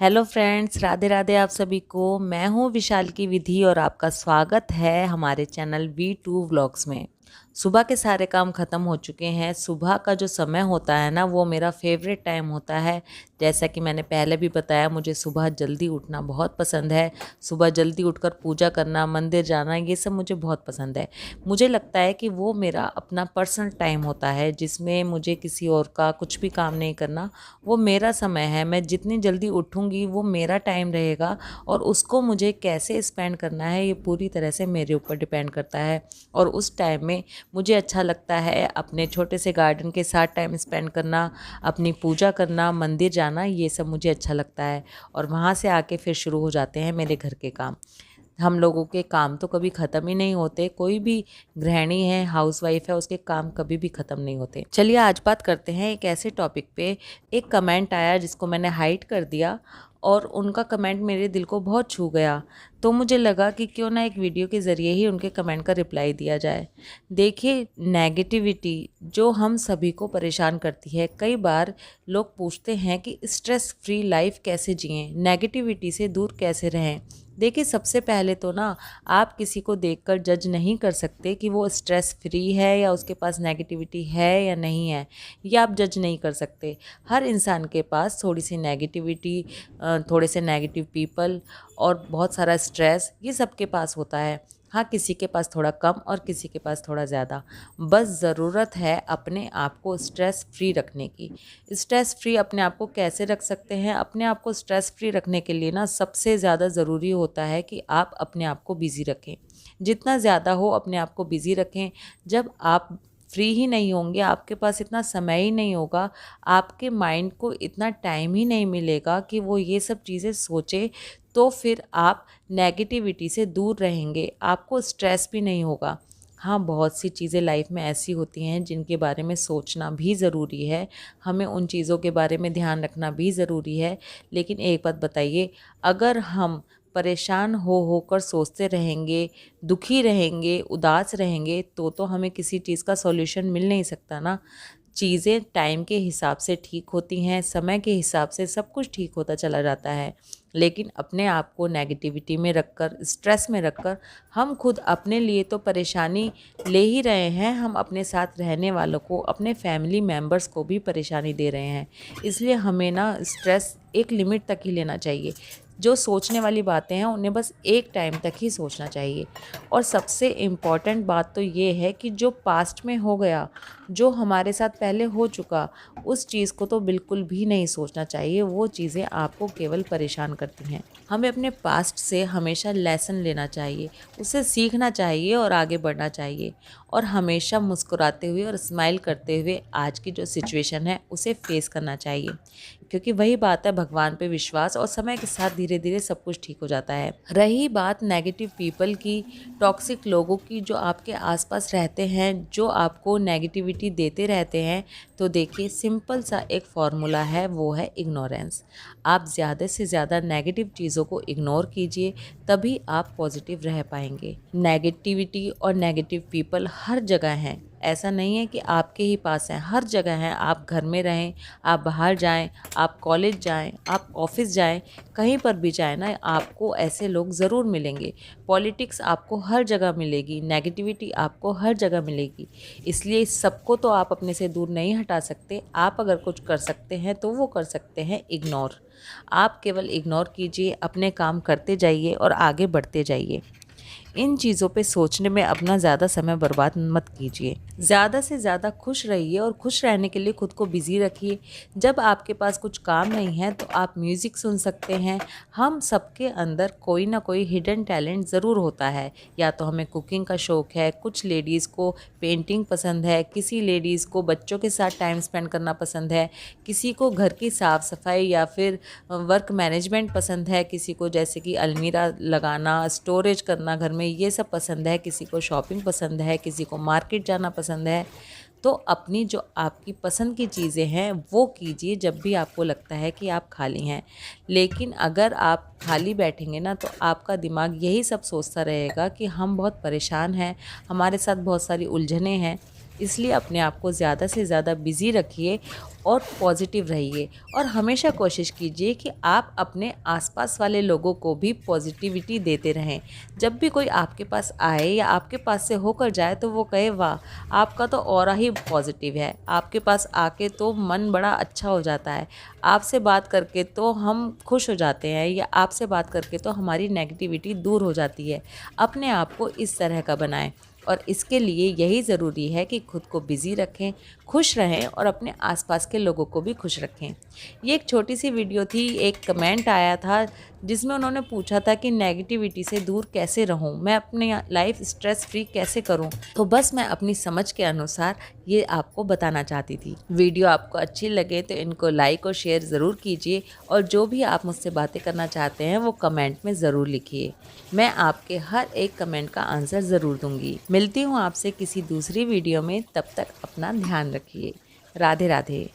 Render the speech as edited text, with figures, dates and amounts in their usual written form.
Hello friends, Radhe Radhe आप सभी को। मैं हूँ विशाल की विधि और आपका स्वागत है हमारे चैनल V2 व्लॉग्स में। सुबह के सारे काम ख़त्म हो चुके हैं। सुबह का जो समय होता है ना, वो मेरा फेवरेट टाइम होता है। जैसा कि मैंने पहले भी बताया, मुझे सुबह जल्दी उठना बहुत पसंद है। सुबह जल्दी उठकर पूजा करना, मंदिर जाना, ये सब मुझे बहुत पसंद है। मुझे लगता है कि वो मेरा अपना पर्सनल टाइम होता है, जिसमें मुझे किसी और का कुछ भी काम नहीं करना। वो मेरा समय है। मैं जितनी जल्दी उठूँगी वो मेरा टाइम रहेगा, और उसको मुझे कैसे स्पेंड करना है ये पूरी तरह से मेरे ऊपर डिपेंड करता है। और उस टाइम में मुझे अच्छा लगता है अपने छोटे से गार्डन के साथ टाइम स्पेंड करना, अपनी पूजा करना, मंदिर जाना, ये सब मुझे अच्छा लगता है। और वहाँ से आके फिर शुरू हो जाते हैं मेरे घर के काम। हम लोगों के काम तो कभी ख़त्म ही नहीं होते। कोई भी गृहिणी है, हाउसवाइफ है, उसके काम कभी भी ख़त्म नहीं होते। चलिए आज बात करते हैं एक ऐसे टॉपिक पे। एक कमेंट आया जिसको मैंने हाइड कर दिया, और उनका कमेंट मेरे दिल को बहुत छू गया। तो मुझे लगा कि क्यों ना एक वीडियो के ज़रिए ही उनके कमेंट का रिप्लाई दिया जाए। देखिए, नेगेटिविटी जो हम सभी को परेशान करती है। कई बार लोग पूछते हैं कि स्ट्रेस फ्री लाइफ कैसे जिएं, नेगेटिविटी से दूर कैसे रहें। देखिए, सबसे पहले तो ना, आप किसी को देखकर जज नहीं कर सकते कि वो स्ट्रेस फ्री है या उसके पास नेगेटिविटी है या नहीं है। ये आप जज नहीं कर सकते। हर इंसान के पास थोड़ी सी नेगेटिविटी, थोड़े से नेगेटिव पीपल और बहुत सारा स्ट्रेस, ये सबके पास होता है। हाँ, किसी के पास थोड़ा कम और किसी के पास थोड़ा ज़्यादा। बस ज़रूरत है अपने आप को स्ट्रेस फ्री रखने की। स्ट्रेस फ्री अपने आप को कैसे रख सकते हैं? अपने आप को स्ट्रेस फ्री रखने के लिए ना, सबसे ज़्यादा ज़रूरी होता है कि आप अपने आप को बिज़ी रखें। जितना ज़्यादा हो अपने आप को बिज़ी रखें। जब आप फ्री ही नहीं होंगे, आपके पास इतना समय ही नहीं होगा, आपके माइंड को इतना टाइम ही नहीं मिलेगा कि वो ये सब चीज़ें सोचे, तो फिर आप नेगेटिविटी से दूर रहेंगे, आपको स्ट्रेस भी नहीं होगा। हाँ, बहुत सी चीज़ें लाइफ में ऐसी होती हैं जिनके बारे में सोचना भी ज़रूरी है। हमें उन चीज़ों के बारे में ध्यान रखना भी ज़रूरी है। लेकिन एक बात बताइए, अगर हम परेशान हो होकर सोचते रहेंगे, दुखी रहेंगे, उदास रहेंगे, तो हमें किसी चीज़ का सॉल्यूशन मिल नहीं सकता ना। चीज़ें टाइम के हिसाब से ठीक होती हैं, समय के हिसाब से सब कुछ ठीक होता चला जाता है। लेकिन अपने आप को नेगेटिविटी में रखकर, स्ट्रेस में रखकर, हम खुद अपने लिए तो परेशानी ले ही रहे हैं, हम अपने साथ रहने वालों को, अपने फैमिली मेम्बर्स को भी परेशानी दे रहे हैं। इसलिए हमें ना स्ट्रेस एक लिमिट तक ही लेना चाहिए। जो सोचने वाली बातें हैं उन्हें बस एक टाइम तक ही सोचना चाहिए। और सबसे इम्पॉर्टेंट बात तो ये है कि जो पास्ट में हो गया, जो हमारे साथ पहले हो चुका, उस चीज़ को तो बिल्कुल भी नहीं सोचना चाहिए। वो चीज़ें आपको केवल परेशान करती हैं। हमें अपने पास्ट से हमेशा लेसन लेना चाहिए, उससे सीखना चाहिए और आगे बढ़ना चाहिए। और हमेशा मुस्कुराते हुए और स्माइल करते हुए आज की जो सिचुएशन है उसे फेस करना चाहिए। क्योंकि वही बात है, भगवान पे विश्वास, और समय के साथ धीरे धीरे सब कुछ ठीक हो जाता है। रही बात नेगेटिव पीपल की, टॉक्सिक लोगों की जो आपके आसपास रहते हैं, जो आपको नेगेटिविटी देते रहते हैं, तो देखिए, सिंपल सा एक फॉर्मूला है, वो है इग्नोरेंस। आप ज़्यादा से ज़्यादा नेगेटिव चीज़ों को इग्नोर कीजिए, तभी आप पॉजिटिव रह पाएंगे। नेगेटिविटी और नेगेटिव पीपल हर जगह हैं। ऐसा नहीं है कि आपके ही पास हैं, हर जगह हैं। आप घर में रहें, आप बाहर जाएं, आप कॉलेज जाएं, आप ऑफिस जाएं, कहीं पर भी जाएं ना, आपको ऐसे लोग ज़रूर मिलेंगे। पॉलिटिक्स आपको हर जगह मिलेगी, नेगेटिविटी आपको हर जगह मिलेगी। इसलिए इस सबको तो आप अपने से दूर नहीं हटा सकते। आप अगर कुछ कर सकते हैं तो वो कर सकते हैं इग्नोर। आप केवल इग्नोर कीजिए, अपने काम करते जाइए और आगे बढ़ते जाइए। इन चीज़ों पे सोचने में अपना ज़्यादा समय बर्बाद मत कीजिए। ज़्यादा से ज़्यादा खुश रहिए, और खुश रहने के लिए खुद को बिज़ी रखिए। जब आपके पास कुछ काम नहीं है तो आप म्यूज़िक सुन सकते हैं। हम सबके अंदर कोई ना कोई हिडन टैलेंट ज़रूर होता है। या तो हमें कुकिंग का शौक़ है, कुछ लेडीज़ को पेंटिंग पसंद है, किसी लेडीज़ को बच्चों के साथ टाइम स्पेंड करना पसंद है, किसी को घर की साफ़ सफाई या फिर वर्क मैनेजमेंट पसंद है, किसी को जैसे कि अलमीरा लगाना, स्टोरेज करना घर में, ये सब पसंद है, किसी को शॉपिंग पसंद है, किसी को मार्केट जाना पसंद है। तो अपनी जो आपकी पसंद की चीज़ें हैं वो कीजिए जब भी आपको लगता है कि आप खाली हैं। लेकिन अगर आप खाली बैठेंगे ना, तो आपका दिमाग यही सब सोचता रहेगा कि हम बहुत परेशान हैं, हमारे साथ बहुत सारी उलझनें हैं। इसलिए अपने आप को ज़्यादा से ज़्यादा बिज़ी रखिए और पॉजिटिव रहिए और हमेशा कोशिश कीजिए कि आप अपने आसपास वाले लोगों को भी पॉजिटिविटी देते रहें। जब भी कोई आपके पास आए या आपके पास से होकर जाए तो वो कहे वाह, आपका तो ऑरा ही पॉजिटिव है। आपके पास आके तो मन बड़ा अच्छा हो जाता है। आपसे बात करके तो हम खुश हो जाते हैं या आपसे बात करके तो हमारी नेगेटिविटी दूर हो जाती है। अपने आप को इस तरह का बनाएं और इसके लिए यही ज़रूरी है कि खुद को बिज़ी रखें, खुश रहें और अपने आसपास के लोगों को भी खुश रखें। ये एक छोटी सी वीडियो थी, एक कमेंट आया था जिसमें उन्होंने पूछा था कि नेगेटिविटी से दूर कैसे रहूं, मैं अपनी लाइफ स्ट्रेस फ्री कैसे करूं। तो बस मैं अपनी समझ के अनुसार ये आपको बताना चाहती थी। वीडियो आपको अच्छी लगे तो इनको लाइक और शेयर ज़रूर कीजिए और जो भी आप मुझसे बातें करना चाहते हैं वो कमेंट में ज़रूर लिखिए। मैं आपके हर एक कमेंट का आंसर ज़रूर दूंगी। मिलती हूँ आपसे किसी दूसरी वीडियो में, तब तक अपना ध्यान रखिए। राधे राधे।